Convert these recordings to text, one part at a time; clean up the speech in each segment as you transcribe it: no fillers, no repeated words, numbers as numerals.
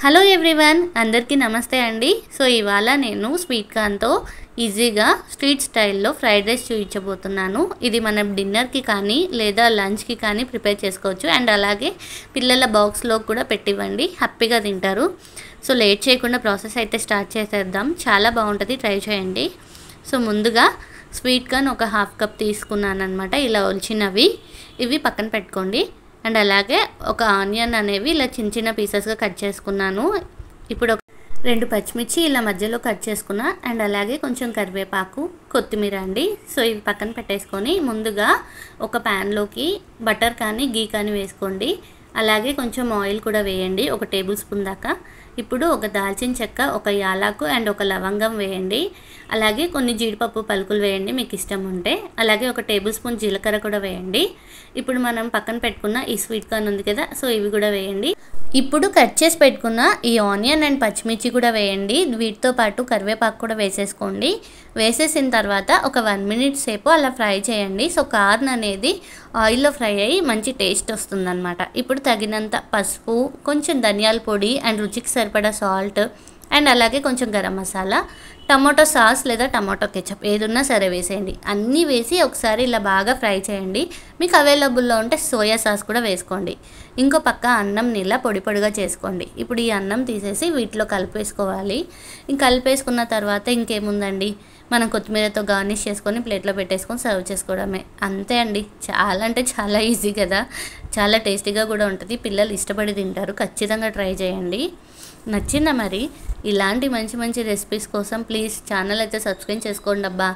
Hello everyone, అందరికీ నమస్తే అండి. సో ఇవాళ నేను స్వీట్ కార్న్తో ఈజీగా స్ట్రీట్ స్టైల్లో ఫ్రైడ్ రైస్ చూపించబోతున్నాను. ఇది మనం డిన్నర్కి కానీ లేదా లంచ్కి కానీ ప్రిపేర్ చేసుకోవచ్చు. అండ్ అలాగే పిల్లల బాక్స్లో కూడా పెట్టివ్వండి, హ్యాపీగా తింటారు. సో లేట్ చేయకుండా ప్రాసెస్ అయితే స్టార్ట్ చేసేద్దాం. చాలా బాగుంటుంది, ట్రై చేయండి. సో ముందుగా స్వీట్ కార్న్ ఒక హాఫ్ కప్ తీసుకున్నాను అనమాట. ఇలా ఒలిచినవి ఇవి పక్కన పెట్టుకోండి. అండ్ అలాగే ఒక ఆనియన్ అనేవి ఇలా చిన్న చిన్న పీసెస్గా కట్ చేసుకున్నాను. ఇప్పుడు ఒక 2 పచ్చిమిర్చి ఇలా మధ్యలో కట్ చేసుకున్నా. అండ్ అలాగే కొంచెం కరివేపాకు, కొత్తిమీర అండి. సో ఇవి పక్కన పెట్టేసుకొని ముందుగా ఒక ప్యాన్లోకి బటర్ కానీ గీ కానీ వేసుకోండి. అలాగే కొంచెం ఆయిల్ కూడా వేయండి, 1 టేబుల్ స్పూన్ దాకా. ఇప్పుడు ఒక దాల్చిన చెక్క, ఒక యాలకు అండ్ ఒక లవంగం వేయండి. అలాగే కొన్ని జీడిపప్పు పలుకులు వేయండి మీకు ఇష్టం ఉంటే. అలాగే 1 టేబుల్ స్పూన్ జీలకర్ర కూడా వేయండి. ఇప్పుడు మనం పక్కన పెట్టుకున్న ఈ స్వీట్ కార్న్ ఉంది కదా, సో ఇవి కూడా వేయండి. ఇప్పుడు కట్ చేసి పెట్టుకున్న ఈ ఆనియన్ అండ్ పచ్చిమిర్చి కూడా వేయండి. వీటితో పాటు కరివేపాకు కూడా వేసేసుకోండి. వేసేసిన తర్వాత ఒక 1 మినిట్ సేపు అలా ఫ్రై చేయండి. సో కార్న్ అనేది ఆయిల్లో ఫ్రై అయ్యి మంచి టేస్ట్ వస్తుందన్నమాట. ఇప్పుడు తగినంత పసుపు, కొంచెం ధనియాల పొడి అండ్ రుచికి సరిపడా సాల్ట్ అండ్ అలాగే కొంచెం గరం మసాలా, టమాటో సాస్ లేదా టమాటో కెచప్ ఏదున్నా సరే వేసేయండి. అన్నీ వేసి ఒకసారి ఇలా బాగా ఫ్రై చేయండి. మీకు అవైలబుల్లో ఉంటే సోయా సాస్ కూడా వేసుకోండి. ఇంకో పక్క అన్నం నీళ్ళ పొడి పొడిగా చేసుకోండి. ఇప్పుడు ఈ అన్నం తీసేసి వీటిలో కలిపేసుకోవాలి. ఇంక కలిపేసుకున్న తర్వాత ఇంకేముందండి, మనం కొత్తిమీరతో గార్నిష్ చేసుకొని ప్లేట్లో పెట్టేసుకొని సర్వ్ చేసుకోవడమే. అంతే అండి, చాలా అంటే చాలా ఈజీ కదా, చాలా టేస్టీగా కూడా ఉంటుంది. పిల్లలు ఇష్టపడి తింటారు, ఖచ్చితంగా ట్రై చేయండి. నచ్చిందా మరి? ఇలాంటి మంచి మంచి రెసిపీస్ కోసం ప్లీజ్ ఛానల్ అయితే సబ్స్క్రైబ్ చేసుకోండి అబ్బా.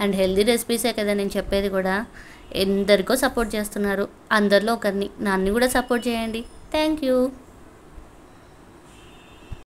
అండ్ హెల్దీ రెసిపీసే కదా నేను చెప్పేది కూడా. ఎందరికో సపోర్ట్ చేస్తున్నారు, అందరిలో ఒకరిని, నన్ను కూడా సపోర్ట్ చేయండి. Thank you.